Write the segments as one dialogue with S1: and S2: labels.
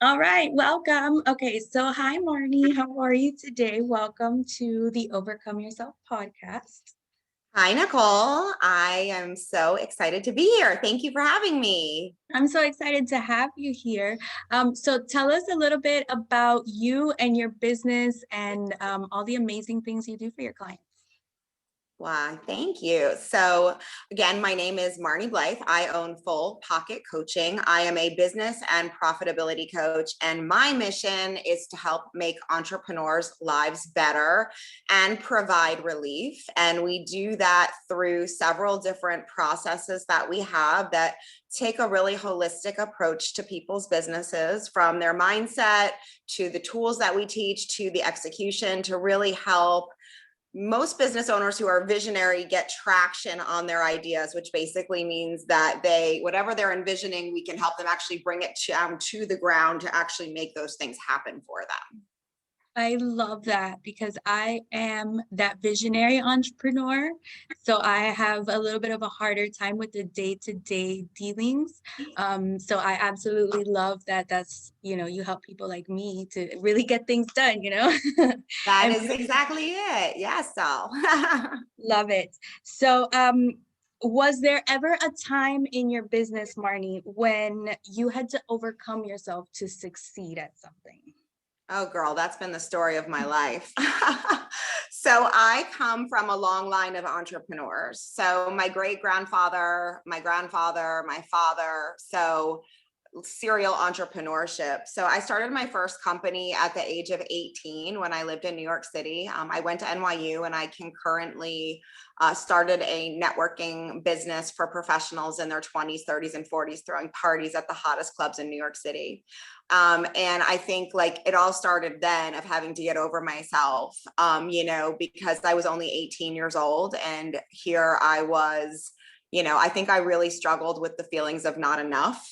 S1: All right, welcome. Okay, so hi, Marni. How are you today? Welcome to the Overcome Yourself podcast.
S2: Hi, Nicole. I am so excited to be here. Thank you for having me.
S1: I'm so excited to have you here. So tell us a little bit about you and your business and all the amazing things you do for your clients.
S2: Why, thank you. So, again, my name is Marni Blythe. I own Full Pocket Coaching. I am a business and profitability coach, and my mission is to help make entrepreneurs' lives better and provide relief. And we do that through several different processes that we have that take a really holistic approach to people's businesses, from their mindset to the tools that we teach to the execution, to really help most business owners who are visionary get traction on their ideas, which basically means that whatever they're envisioning, we can help them actually bring it to the ground to actually make those things happen for them.
S1: I love that because I am that visionary entrepreneur. So I have a little bit of a harder time with the day-to-day dealings. So I absolutely love that you help people like me to really get things done.
S2: That
S1: And
S2: is exactly it. Yes, so.
S1: love it. So was there ever a time in your business, Marni, when you had to overcome yourself to succeed at something?
S2: Oh, girl, that's been the story of my life. So I come from a long line of entrepreneurs. So my great grandfather, my grandfather, my father. So serial entrepreneurship. So I started my first company at the age of 18 when I lived in New York City. I went to NYU, and I concurrently started a networking business for professionals in their 20s, 30s, and 40s, throwing parties at the hottest clubs in New York City. And I think like it all started then, of having to get over myself, because I was only 18 years old, and here I was. I think I really struggled with the feelings of not enough.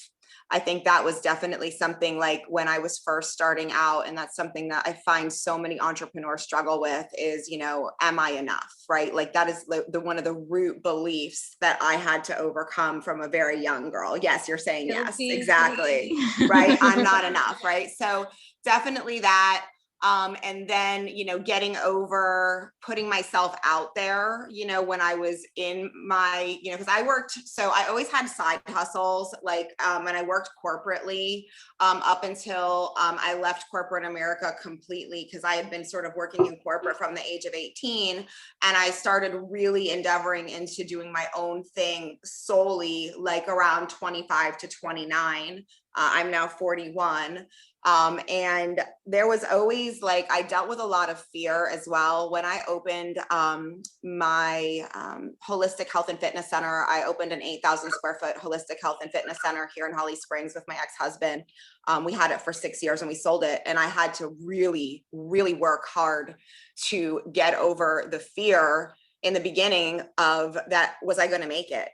S2: I think that was definitely something like when I was first starting out. And that's something that I find so many entrepreneurs struggle with is, am I enough? Right? Like that is one of the root beliefs that I had to overcome from a very young girl. Yes, you're saying yes,
S1: Guilty,
S2: exactly. Right. I'm
S1: guilty.
S2: not enough. Right. So definitely that. And then, getting over putting myself out there, when I was in my, because I worked, so I always had side hustles, like, and I worked corporately up until I left corporate America completely, because I had been sort of working in corporate from the age of 18. And I started really endeavoring into doing my own thing solely like around 25 to 29. I'm now 41. And there was always like, I dealt with a lot of fear as well. When I opened my holistic health and fitness center, I opened an 8,000 square foot holistic health and fitness center here in Holly Springs with my ex-husband. We had it for 6 years and we sold it. And I had to really, really work hard to get over the fear in the beginning of that. Was I going to make it?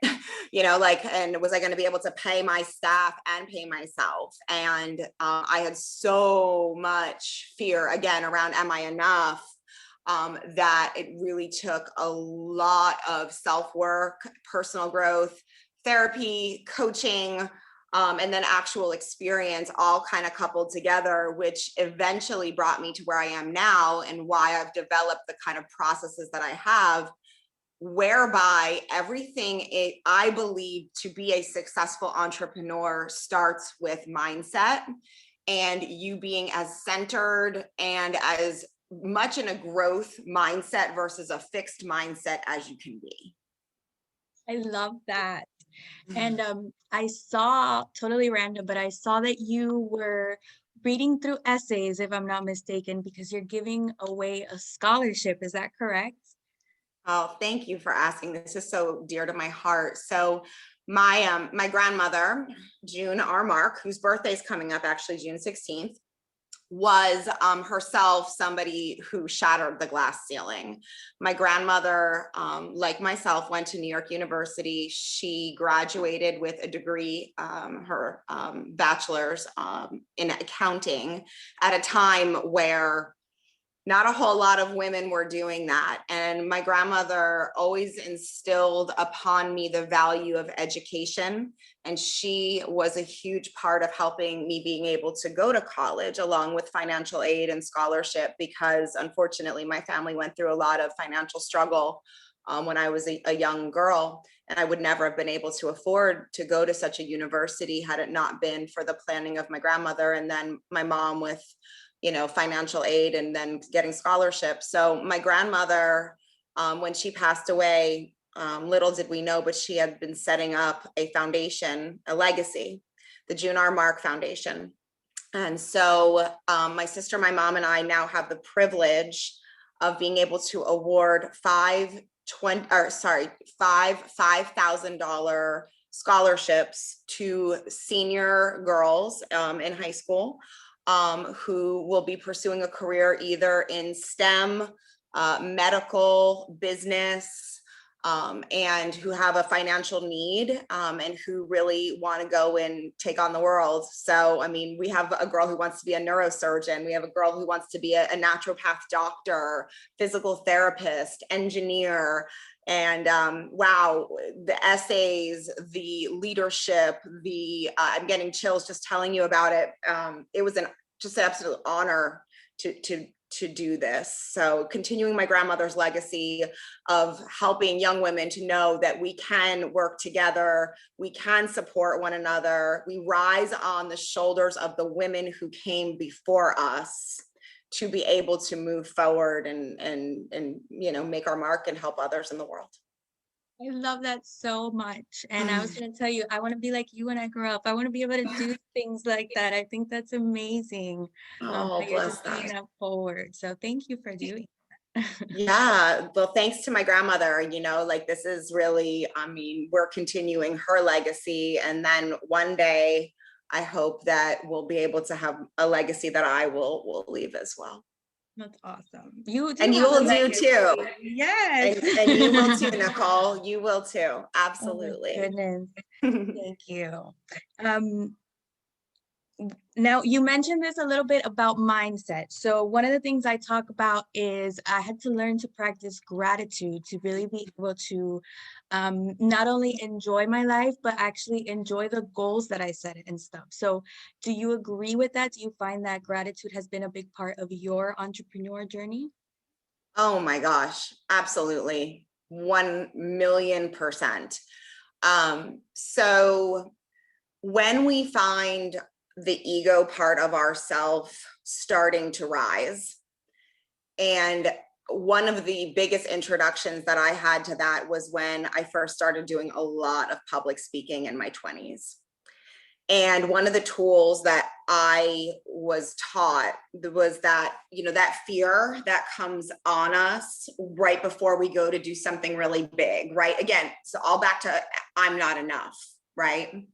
S2: And was I going to be able to pay my staff and pay myself? And I had so much fear again around, am I enough? That it really took a lot of self-work, personal growth, therapy, coaching, and then actual experience, all kind of coupled together, which eventually brought me to where I am now, and why I've developed the kind of processes that I have, whereby I believe to be a successful entrepreneur starts with mindset, and you being as centered and as much in a growth mindset versus a fixed mindset as you can be.
S1: I love that. And I saw, totally random, but I saw that you were reading through essays, if I'm not mistaken, because you're giving away a scholarship. Is that correct?
S2: Oh, thank you for asking. This is so dear to my heart. So my grandmother, June R. Mark, whose birthday is coming up actually June 16th, was herself somebody who shattered the glass ceiling. My grandmother, like myself, went to New York University. She graduated with a degree, her bachelor's in accounting, at a time where not a whole lot of women were doing that. And my grandmother always instilled upon me the value of education. And she was a huge part of helping me being able to go to college, along with financial aid and scholarship, because unfortunately my family went through a lot of financial struggle when I was a young girl. And I would never have been able to afford to go to such a university had it not been for the planning of my grandmother, and then my mom with, you know, financial aid and then getting scholarships. So my grandmother, when she passed away, little did we know, but she had been setting up a foundation, a legacy, the June R. Mark Foundation. And so my sister, my mom, and I now have the privilege of being able to award five $5,000 scholarships to senior girls in high school who will be pursuing a career either in STEM, medical, business, and who have a financial need and who really want to go and take on the world. So, I mean, we have a girl who wants to be a neurosurgeon. We have a girl who wants to be a naturopath doctor, physical therapist, engineer. And wow, the essays, the leadership, I'm getting chills just telling you about it. It was just an absolute honor to do this. So continuing my grandmother's legacy of helping young women to know that we can work together, we can support one another, we rise on the shoulders of the women who came before us to be able to move forward and you know, make our mark and help others in the world.
S1: I love that so much. And I was going to tell you, I want to be like you when I grow up. I want to be able to do things like that. I think that's amazing.
S2: Oh,
S1: That you're
S2: bless
S1: just paying
S2: that.
S1: that forward. So thank you for doing that.
S2: Yeah, well, thanks to my grandmother, you know, like this is really, I mean, we're continuing her legacy. And then one day, I hope that we'll be able to have a legacy that I will leave as well.
S1: That's awesome. You do
S2: And you
S1: have a
S2: will do too.
S1: legacy. Yes.
S2: And you will too, Nicole. You will too.
S1: Oh my
S2: Absolutely.
S1: goodness. Thank you. Um, Now, you mentioned this a little bit about mindset. So one of the things I talk about is I had to learn to practice gratitude to really be able to not only enjoy my life, but actually enjoy the goals that I set and stuff. So do you agree with that? Do you find that gratitude has been a big part of your entrepreneur journey?
S2: Oh my gosh, absolutely. 1,000,000%. So when we find the ego part of ourself starting to rise, and one of the biggest introductions that I had to that was when I first started doing a lot of public speaking in my 20s. And one of the tools that I was taught was that, you know, that fear that comes on us right before we go to do something really big, right? Again, so all back to I'm not enough, right?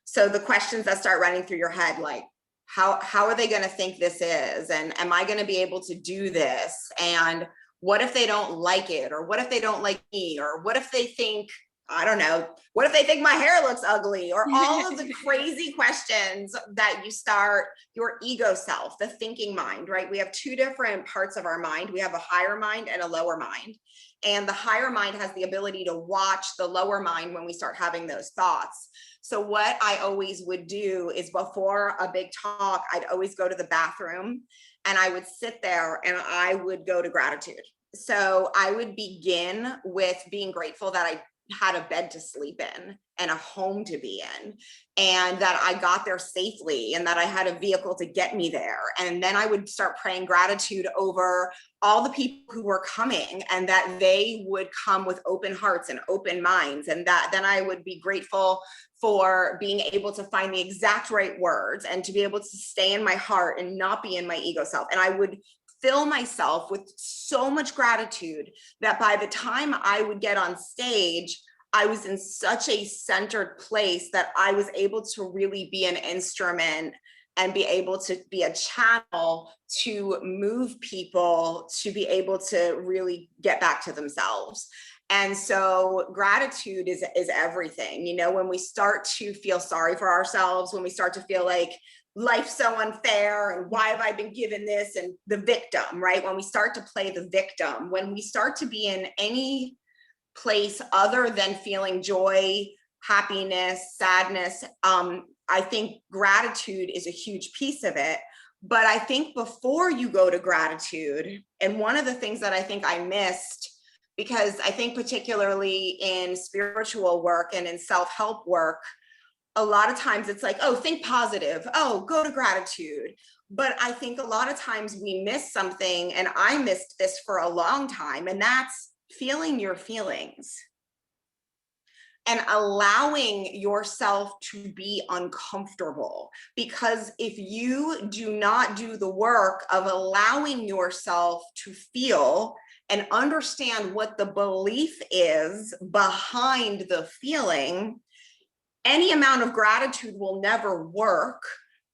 S2: So the questions that start running through your head, like, how are they going to think this is? And am I going to be able to do this? And what if they don't like it? Or what if they don't like me? Or what if they think, I don't know, what if they think my hair looks ugly? Or all of the crazy questions that you start your ego self, the thinking mind, right? We have two different parts of our mind. We have a higher mind and a lower mind. And the higher mind has the ability to watch the lower mind when we start having those thoughts. So what I always would do is before a big talk, I'd always go to the bathroom and I would sit there and I would go to gratitude. So I would begin with being grateful that I had a bed to sleep in and a home to be in, and that I got there safely, and that I had a vehicle to get me there. And then I would start praying gratitude over all the people who were coming, and that they would come with open hearts and open minds. And that then I would be grateful for being able to find the exact right words and to be able to stay in my heart and not be in my ego self. And I would fill myself with so much gratitude that by the time I would get on stage, I was in such a centered place that I was able to really be an instrument and be able to be a channel to move people to be able to really get back to themselves. And so gratitude is everything. You know, when we start to feel sorry for ourselves, when we start to feel like life's so unfair and why have I been given this, and the victim, right? When we start to play the victim, when we start to be in any place other than feeling joy, happiness, sadness, I think gratitude is a huge piece of it. But I think before you go to gratitude, and one of the things that I think I missed, because I think particularly in spiritual work and in self-help work, a lot of times it's like, oh, think positive, oh, go to gratitude. But I think a lot of times we miss something, and I missed this for a long time, and that's feeling your feelings and allowing yourself to be uncomfortable. Because if you do not do the work of allowing yourself to feel and understand what the belief is behind the feeling, any amount of gratitude will never work,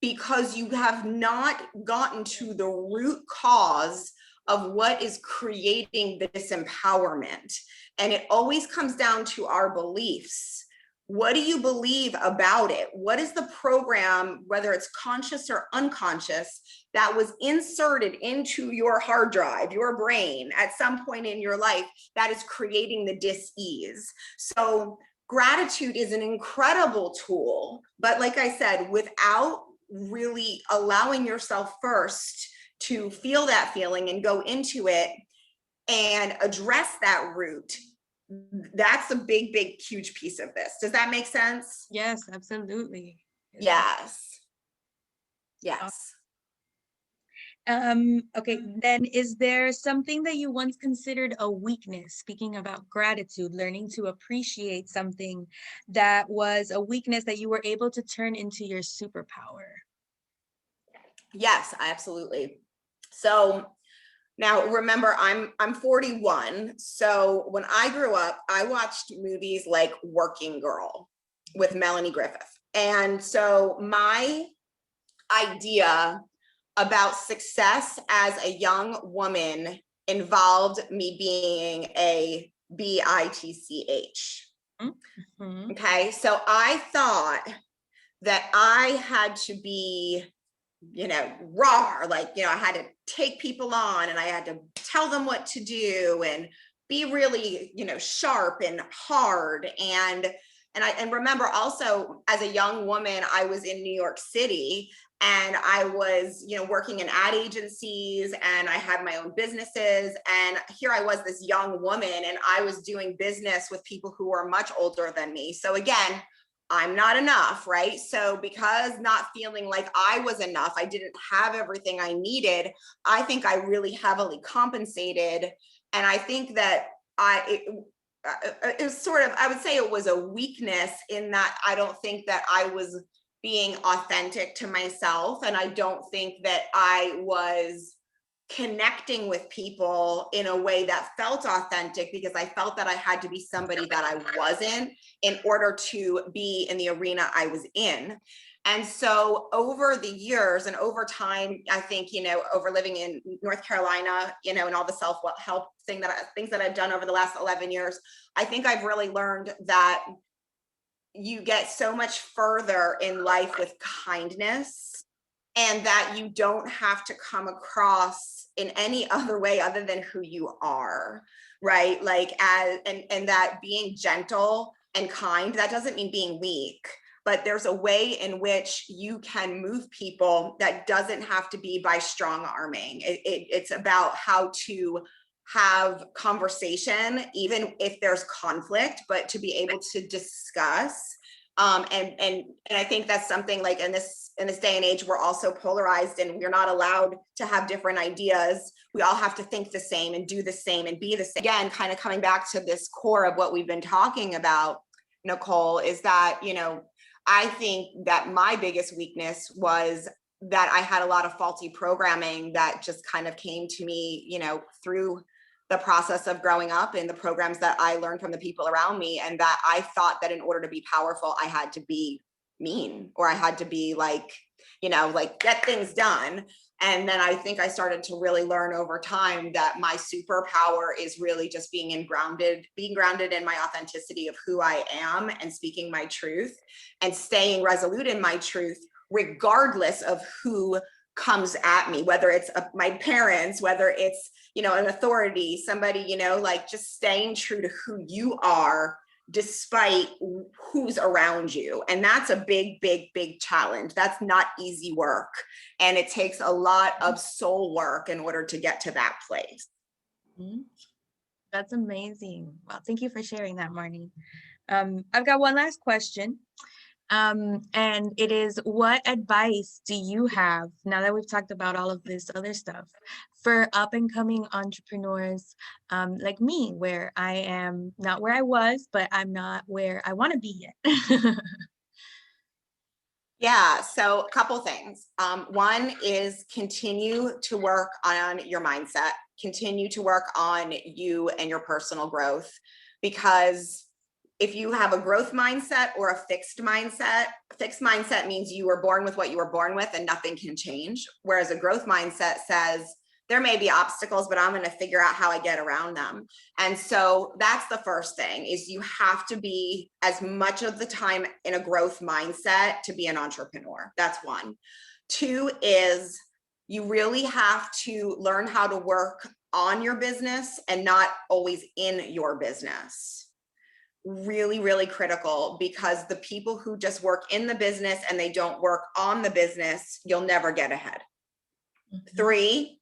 S2: because you have not gotten to the root cause of what is creating this empowerment. And it always comes down to our beliefs. What do you believe about it? What is the program, whether it's conscious or unconscious, that was inserted into your hard drive, your brain, at some point in your life that is creating the dis-ease? So gratitude is an incredible tool, but like I said, without really allowing yourself first to feel that feeling and go into it and address that root, that's a big, big, huge piece of this. Does that make sense?
S1: Yes, absolutely.
S2: Yes. Yes.
S1: Okay, then is there something that you once considered a weakness? Speaking about gratitude, learning to appreciate something that was a weakness that you were able to turn into your superpower.
S2: Yes, absolutely. So now remember, I'm 41. So when I grew up, I watched movies like Working Girl with Melanie Griffith. And so my idea about success as a young woman involved me being a bitch.
S1: Mm-hmm.
S2: Okay, so I thought that I had to be, raw, like, I had to take people on and I had to tell them what to do and be really, sharp and hard. And remember also, as a young woman, I was in New York City, and I was, working in ad agencies, and I had my own businesses. And here I was, this young woman, and I was doing business with people who were much older than me. So again, I'm not enough, right? So because not feeling like I was enough, I didn't have everything I needed, I think I really heavily compensated. And I think that it was sort of, I would say it was a weakness, in that I don't think that I was being authentic to myself. And I don't think that I was connecting with people in a way that felt authentic, because I felt that I had to be somebody that I wasn't in order to be in the arena I was in. And so over the years and over time, I think, over living in North Carolina, and all the self-help things that I've done over the last 11 years, I think I've really learned that you get so much further in life with kindness, and that you don't have to come across in any other way other than who you are, right? Like, and that being gentle and kind, that doesn't mean being weak, but there's a way in which you can move people that doesn't have to be by strong arming. It's about how to have conversation, even if there's conflict, but to be able to discuss. And I think that's something, like, in this day and age, we're also polarized, and we're not allowed to have different ideas. We all have to think the same and do the same and be the same. Again, kind of coming back to this core of what we've been talking about, Nicole, is that, I think that my biggest weakness was that I had a lot of faulty programming that just kind of came to me, through the process of growing up and the programs that I learned from the people around me. And that I thought that in order to be powerful, I had to be mean, or I had to be like, like, get things done. And then I think I started to really learn over time that my superpower is really just being grounded in my authenticity of who I am and speaking my truth and staying resolute in my truth, regardless of who comes at me, whether it's my parents, whether it's, an authority, somebody, like just staying true to who you are despite who's around you. And that's a big, big, big challenge. That's not easy work. And it takes a lot of soul work in order to get to that place.
S1: That's amazing. Well, thank you for sharing that, Marni. I've got one last question. And it is, what advice do you have, now that we've talked about all of this other stuff, for up and coming entrepreneurs like me, where I am not where I was, but I'm not where I want to be yet?
S2: Yeah, so a couple things. One is continue to work on your mindset, continue to work on you and your personal growth, because if you have a growth mindset or a fixed mindset means you were born with what you were born with and nothing can change. Whereas a growth mindset says, there may be obstacles, but I'm going to figure out how I get around them. And so that's the first thing, is you have to be as much of the time in a growth mindset to be an entrepreneur. That's one. Two is you really have to learn how to work on your business and not always in your business. Really, really critical, because the people who just work in the business and they don't work on the business, you'll never get ahead. Mm-hmm. 3,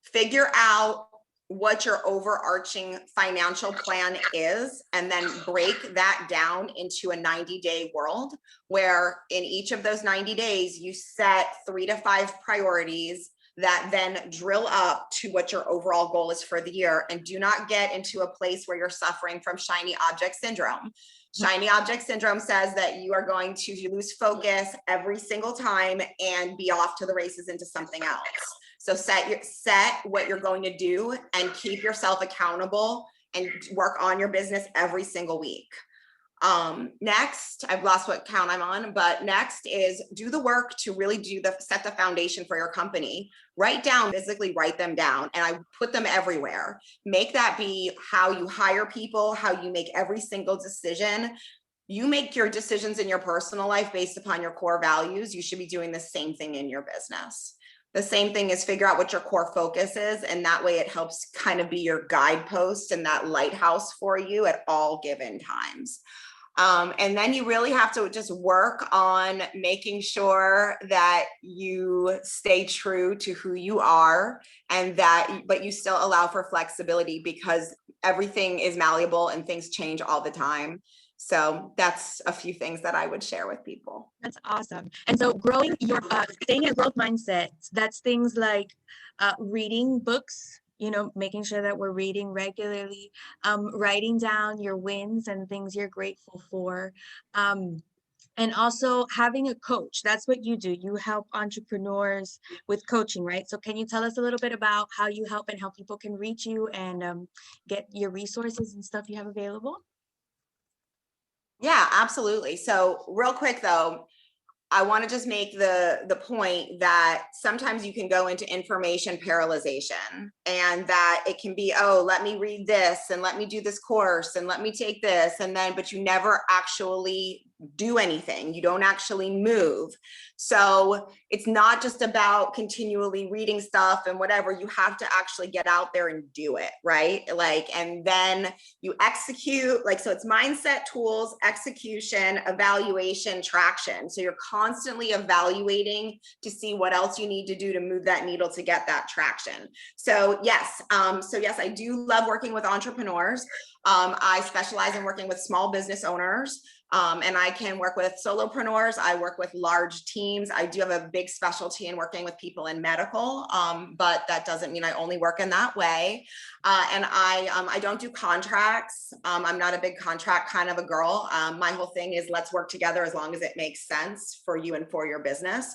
S2: figure out what your overarching financial plan is, and then break that down into a 90-day world, where in each of those 90 days, you set 3 to 5 priorities that then drill up to what your overall goal is for the year. And do not get into a place where you're suffering from shiny object syndrome. Shiny object syndrome says that you are going to lose focus every single time and be off to the races into something else. So set what you're going to do and keep yourself accountable and work on your business every single week. Next, I've lost what count I'm on, but next is do the work to really set the foundation for your company. Physically write them down, and I put them everywhere. Make that be how you hire people, how you make every single decision. You make your decisions in your personal life based upon your core values. You should be doing the same thing in your business. The same thing is figure out what your core focus is, and that way it helps kind of be your guidepost and that lighthouse for you at all given times. And then you really have to just work on making sure that you stay true to who you are, but you still allow for flexibility, because everything is malleable and things change all the time. So that's a few things that I would share with people.
S1: That's awesome. And so staying in a growth mindset, that's things like reading books, making sure that we're reading regularly, writing down your wins and things you're grateful for. And also having a coach. That's what you do. You help entrepreneurs with coaching, right? So can you tell us a little bit about how you help and how people can reach you and get your resources and stuff you have available?
S2: Yeah, absolutely. So real quick though, I want to just make the point that sometimes you can go into information paralyzation, and that it can be, oh, let me read this and let me do this course and let me take this, but you never actually do anything. You don't actually move. So it's not just about continually reading stuff and whatever. You have to actually get out there and do it, right? And then you execute, so it's mindset, tools, execution, evaluation, traction. So you're constantly evaluating to see what else you need to do to move that needle to get that traction. So yes, I do love working with entrepreneurs. I specialize in working with small business owners. And I can work with solopreneurs. I work with large teams. I do have a big specialty in working with people in medical, but that doesn't mean I only work in that way. And I don't do contracts. I'm not a big contract kind of a girl. My whole thing is let's work together as long as it makes sense for you and for your business.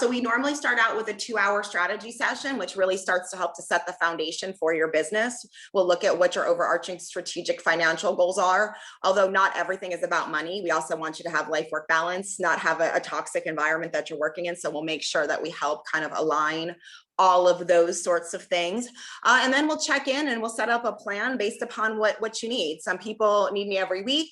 S2: So we normally start out with a 2-hour strategy session, which really starts to help to set the foundation for your business. We'll look at what your overarching strategic financial goals are. Although not everything is about money. We also want you to have life-work balance, not have a toxic environment that you're working in. So we'll make sure that we help kind of align all of those sorts of things. And then we'll check in and we'll set up a plan based upon what you need. Some people need me every week.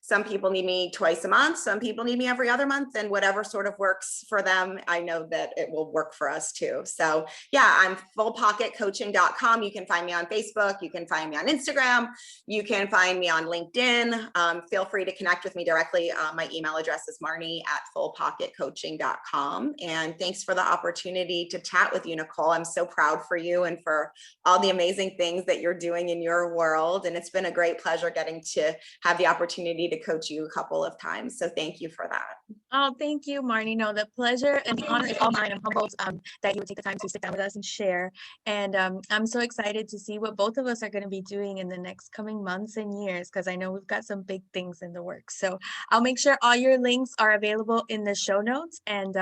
S2: Some people need me twice a month. Some people need me every other month, and whatever sort of works for them, I know that it will work for us too. So yeah, I'm fullpocketcoaching.com. You can find me on Facebook. You can find me on Instagram. You can find me on LinkedIn. Feel free to connect with me directly. My email address is marni@fullpocketcoaching.com. And thanks for the opportunity to chat with you, Nicole. I'm so proud for you and for all the amazing things that you're doing in your world. And it's been a great pleasure getting to have the opportunity to coach you a couple of times. So thank you for that.
S1: Oh, thank you, Marni. No, the pleasure and the honor is all mine. I'm humbled that you would take the time to sit down with us and share. And I'm so excited to see what both of us are going to be doing in the next coming months and years, because I know we've got some big things in the works. So I'll make sure all your links are available in the show notes. And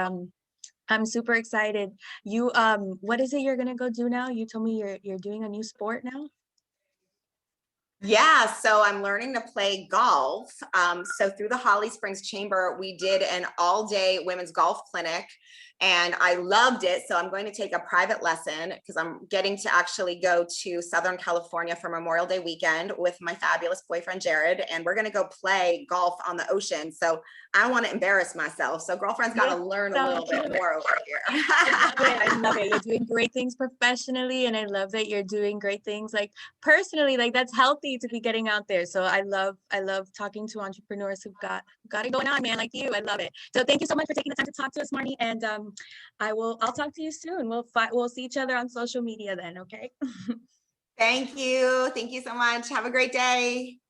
S1: I'm super excited. You, what is it you're going to go do now? You told me you're doing a new sport now.
S2: Yeah, so I'm learning to play golf. So through the Holly Springs Chamber, we did an all-day women's golf clinic, and I loved it. So I'm going to take a private lesson because I'm getting to actually go to Southern California for Memorial Day weekend with my fabulous boyfriend, Jared, and we're going to go play golf on the ocean. So I want to embarrass myself. So girlfriend's got to learn a little bit more over here.
S1: I love it. You're doing great things professionally, and I love that you're doing great things like personally. Like, that's healthy to be getting out there. So I love talking to entrepreneurs who've got it going on, man, like you. I love it. So thank you so much for taking the time to talk to us, Marni. And I'll talk to you soon. We'll see each other on social media then. Okay.
S2: Thank you. Thank you so much. Have a great day.